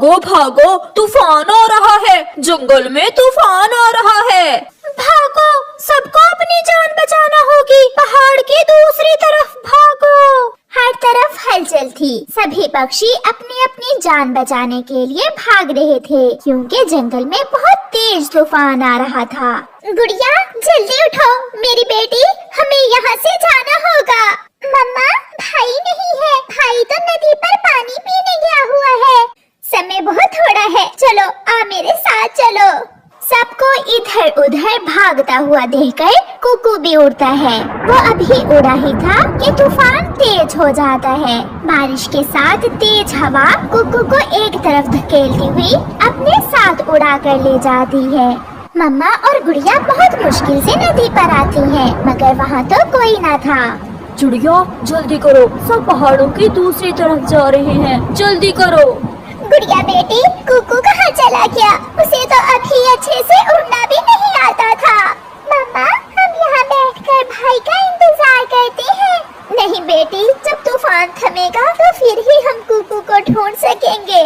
भागो भागो, तूफान आ रहा है, जंगल में तूफान आ रहा है। भागो, सबको अपनी जान बचाना होगी, पहाड़ की दूसरी तरफ भागो। हर तरफ हलचल थी। सभी पक्षी अपनी अपनी जान बचाने के लिए भाग रहे थे, क्योंकि जंगल में बहुत तेज तूफान आ रहा था। गुड़िया, जल्दी उठो मेरी बेटी, हमें यहाँ से जाना होगा। मम्मा, भाई नहीं है, भाई तो नदी पर पानी पीने गया हुआ है। समय बहुत थोड़ा है, चलो आ मेरे साथ चलो। सबको इधर उधर भागता हुआ देखकर कुकू भी उड़ता है। वो अभी उड़ा ही था कि तूफान तेज हो जाता है। बारिश के साथ तेज हवा कुकू को एक तरफ धकेलती हुई अपने साथ उड़ा कर ले जाती है। मम्मा और गुड़िया बहुत मुश्किल से नदी पर आती हैं, मगर वहाँ तो कोई न था। चिड़िया जल्दी करो, सब पहाड़ों की दूसरी तरफ जा रहे हैं, जल्दी करो। गुड़िया बेटी, कुकू कहाँ चला गया? उसे तो अभी अच्छे से उड़ना भी नहीं आता था। मम्मा, हम यहाँ बैठकर भाई का इंतजार करते हैं। नहीं बेटी, जब तूफान थमेगा तो फिर ही हम कुकू को ढूंढ सकेंगे।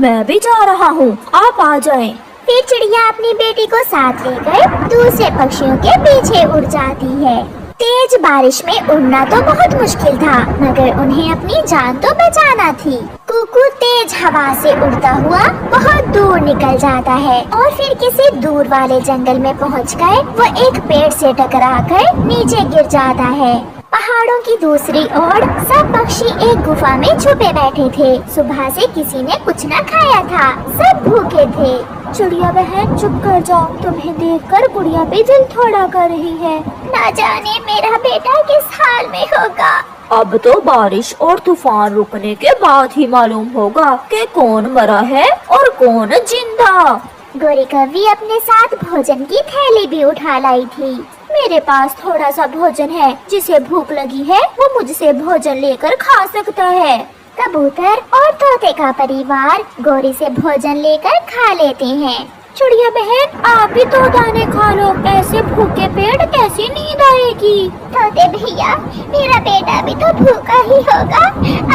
मैं भी जा रहा हूँ, आप आ जाएं। फिर चिड़िया अपनी बेटी को साथ लेकर दूसरे पक्षियों के पीछे उड़ जाती है। तेज बारिश में उड़ना तो बहुत मुश्किल था, मगर उन्हें अपनी जान तो बचाना थी। कुकू तेज हवा से उड़ता हुआ बहुत दूर निकल जाता है और फिर किसी दूर वाले जंगल में पहुंचकर वो एक पेड़ से टकराकर नीचे गिर जाता है। पहाड़ों की दूसरी ओर सब पक्षी एक गुफा में छुपे बैठे थे। सुबह से किसी ने कुछ न खाया था, सब भूखे थे। चिड़िया बहन चुप कर जाओ, तुम्हें देखकर गुड़िया भी दिल थोड़ा कर रही है। ना जाने मेरा बेटा किस हाल में होगा। अब तो बारिश और तूफान रुकने के बाद ही मालूम होगा कि कौन मरा है और कौन जिंदा। गोरी कौवी अपने साथ भोजन की थैली भी उठा लाई थी। मेरे पास थोड़ा सा भोजन है, जिसे भूख लगी है वो मुझसे भोजन लेकर खा सकता है। कबूतर और तोते का परिवार गोरी से भोजन लेकर खा लेते हैं। चिड़िया बहन, आप भी तो दाने खा लो, ऐसे भूखे पेट कैसी नींद आएगी। तोते भैया, मेरा बेटा भी तो भूखा ही होगा।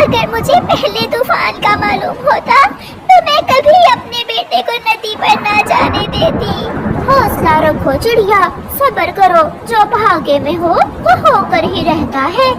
अगर मुझे पहले तूफान का मालूम होता तो मैं कभी अपने बेटे को नदी पर न जाने देती। हौसला रखो चिड़िया, सब्र करो, जो भाग्य में हो वो होकर ही रहता है।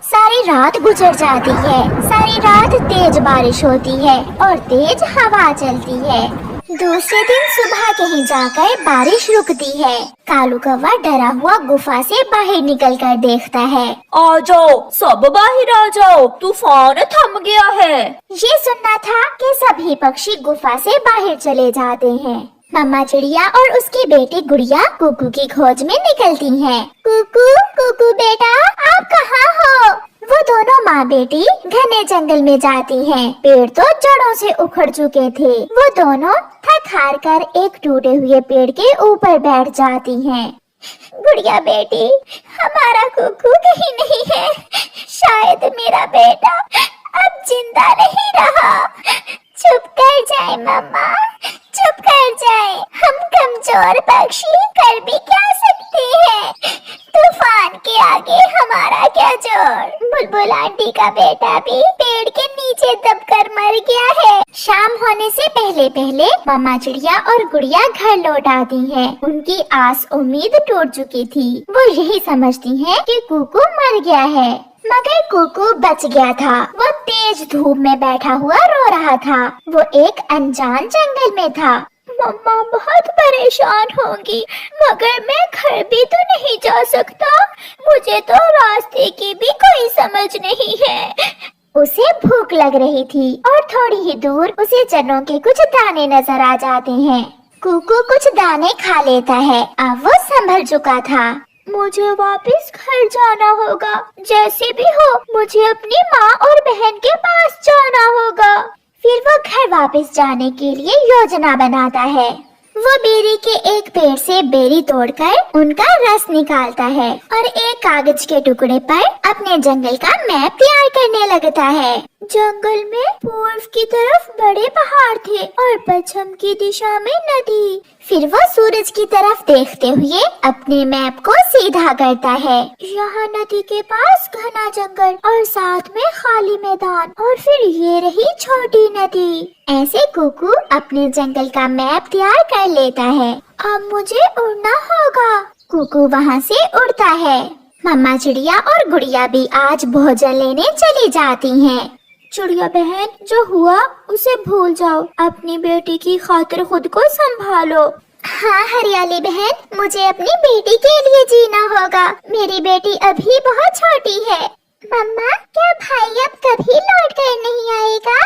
सारी रात गुजर जाती है। सारी रात तेज बारिश होती है और तेज हवा चलती है। दूसरे दिन सुबह कहीं जाकर बारिश रुकती है। कालू कौवा डरा हुआ गुफा से बाहर निकलकर देखता है। आ जाओ, सब बाहर आ जाओ, तूफान थम गया है। ये सुनना था कि सभी पक्षी गुफा से बाहर चले जाते हैं। मम्मा चिड़िया और उसकी बेटी गुड़िया कुकू की खोज में निकलती हैं। कुकू, कुकू बेटा, आप कहाँ हो? वो दोनों माँ बेटी घने जंगल में जाती हैं। पेड़ तो जड़ों से उखड़ चुके थे। वो दोनों थक हार कर एक टूटे हुए पेड़ के ऊपर बैठ जाती हैं। गुड़िया बेटी, हमारा कुकू कहीं नहीं है। शायद मेरा बेटा अब जिंदा नहीं रहा। चुप कर जाए मम्मा, चुप कर जाए। हम कमजोर पक्षी कर भी क्या सकते हैं? तूफान के आगे हमारा क्या जोर। बुलबुल आंटी का बेटा भी पेड़ के नीचे दबकर मर गया है। शाम होने से पहले पहले मम्मा चिड़िया और गुड़िया घर लौट आती हैं। उनकी आस उम्मीद टूट चुकी थी। वो यही समझती हैं कि कुकू मर गया है, मगर कुकू बच गया था। वो तेज धूप में बैठा हुआ रो रहा था। वो एक अनजान जंगल में था। मम्मा बहुत परेशान होंगी, मगर मैं घर भी तो नहीं जा सकता। मुझे तो रास्ते की भी कोई समझ नहीं है। उसे भूख लग रही थी और थोड़ी ही दूर उसे चनों के कुछ दाने नजर आ जाते हैं। कुकू कुछ दाने खा लेता है। अब वो संभल चुका था। मुझे वापस घर जाना होगा। जैसे भी हो मुझे अपनी माँ और बहन के पास जाना होगा। फिर वो घर वापस जाने के लिए योजना बनाता है। वो बेरी के एक पेड़ से बेरी तोड़कर उनका रस निकालता है और एक कागज के टुकड़े पर अपने जंगल का मैप तैयार करने लगता है। जंगल में पूर्व की तरफ बड़े पहाड़ थे और पश्चिम की दिशा में नदी। फिर वो सूरज की तरफ देखते हुए अपने मैप को सीधा करता है। यहाँ नदी के पास घना जंगल और साथ में खाली मैदान और फिर ये रही छोटी नदी। ऐसे कुकू अपने जंगल का मैप तैयार कर लेता है। अब मुझे उड़ना होगा। कुकू वहाँ से उड़ता है। मम्मा चिड़िया और गुड़िया भी आज भोजन लेने चली जाती हैं। चिड़िया बहन, जो हुआ उसे भूल जाओ, अपनी बेटी की खातिर खुद को संभालो। हाँ हरियाली बहन, मुझे अपनी बेटी के लिए जीना होगा। मेरी बेटी अभी बहुत छोटी है। मम्मा, क्या भाई अब कभी लौट कर नहीं आएगा?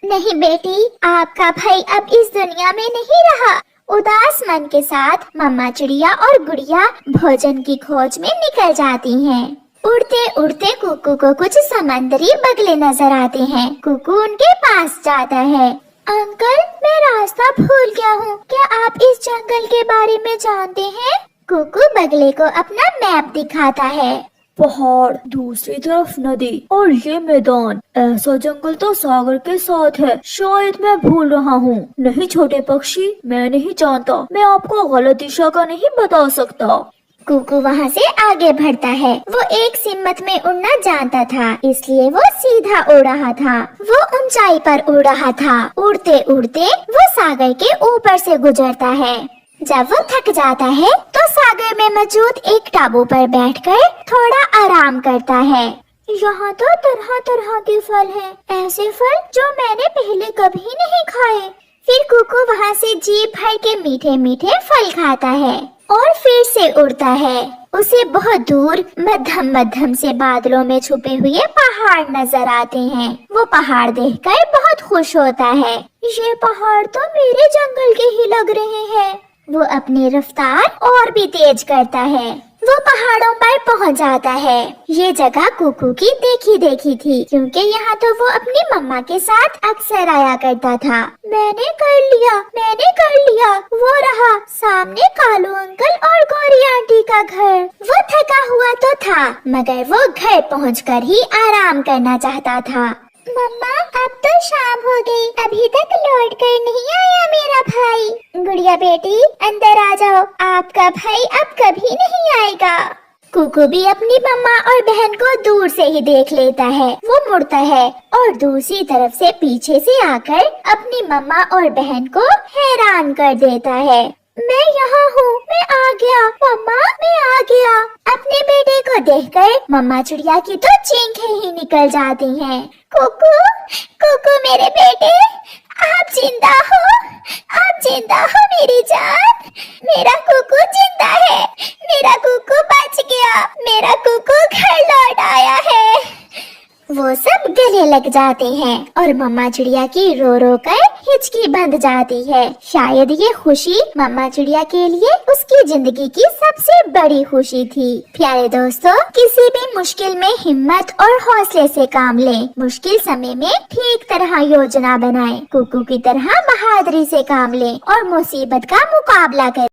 नहीं बेटी, आपका भाई अब इस दुनिया में नहीं रहा। उदास मन के साथ मम्मा चिड़िया और गुड़िया भोजन की खोज में निकल जाती हैं। उड़ते उड़ते कुकू को कुछ समंदरी बगले नजर आते हैं। कुकू उनके पास जाता है। अंकल, मैं रास्ता भूल गया हूँ, क्या आप इस जंगल के बारे में जानते हैं? कुकू बगले को अपना मैप दिखाता है। पहाड़, दूसरी तरफ नदी और ये मैदान, ऐसा जंगल तो सागर के साथ है। शायद मैं भूल रहा हूँ। नहीं छोटे पक्षी, मैं नहीं जानता, मैं आपको गलत दिशा का नहीं बता सकता। कुकू वहाँ से आगे बढ़ता है। वो एक सिमत में उड़ना जानता था, इसलिए वो सीधा उड़ रहा था। वो ऊंचाई पर उड़ रहा था। उड़ते उड़ते वो सागर के ऊपर से गुजरता है। जब वो थक जाता है तो सागर में मौजूद एक टापू पर बैठकर थोड़ा आराम करता है। यहाँ तो तरह तरह के फल हैं, ऐसे फल जो मैंने पहले कभी नहीं खाए। फिर कुकू वहाँ से जी भर के मीठे मीठे फल खाता है और फिर से उड़ता है। उसे बहुत दूर मध्यम मध्यम से बादलों में छुपे हुए पहाड़ नजर आते हैं। वो पहाड़ देखकर बहुत खुश होता है। ये पहाड़ तो मेरे जंगल के ही लग रहे हैं। वो अपनी रफ्तार और भी तेज करता है। वो पहाड़ों पर पहुंच जाता है। ये जगह कुकू की देखी देखी थी, क्योंकि यहाँ तो वो अपनी मम्मा के साथ अक्सर आया करता था। मैंने कर लिया, वो रहा सामने कालू अंकल और गौरी आंटी का घर। वो थका हुआ तो था, मगर वो घर पहुंचकर ही आराम करना चाहता था। मम्मा, अब तो शाम हो गई, अभी तक लौट कर नहीं आया मेरा भाई। गुड़िया बेटी, अंदर आ जाओ, आपका भाई अब कभी नहीं आएगा। कुकू भी अपनी मम्मा और बहन को दूर से ही देख लेता है। वो मुड़ता है और दूसरी तरफ से पीछे से आकर अपनी मम्मा और बहन को हैरान कर देता है। मैं यहाँ हूँ, मैं आ गया मम्मा, मैं आ गया। अपने बेटे को देखकर मम्मा चिड़िया की तो चीखें ही निकल जाती हैं। कुकू, कुकू मेरे बेटे, आप जिंदा हो, आप जिंदा हो मेरी जान। मेरा कुकू जिंदा है, मेरा कुकू बच गया, मेरा कुकू घर लौट आया है। वो सब गले लग जाते हैं और मम्मा चिड़िया की रो रो कर हिचकी बंध जाती है। शायद ये खुशी मम्मा चिड़िया के लिए उसकी जिंदगी की सबसे बड़ी खुशी थी। प्यारे दोस्तों, किसी भी मुश्किल में हिम्मत और हौसले से काम लें। मुश्किल समय में ठीक तरह योजना बनाएं। कुकू की तरह बहादुरी से काम लें और मुसीबत का मुकाबला करें।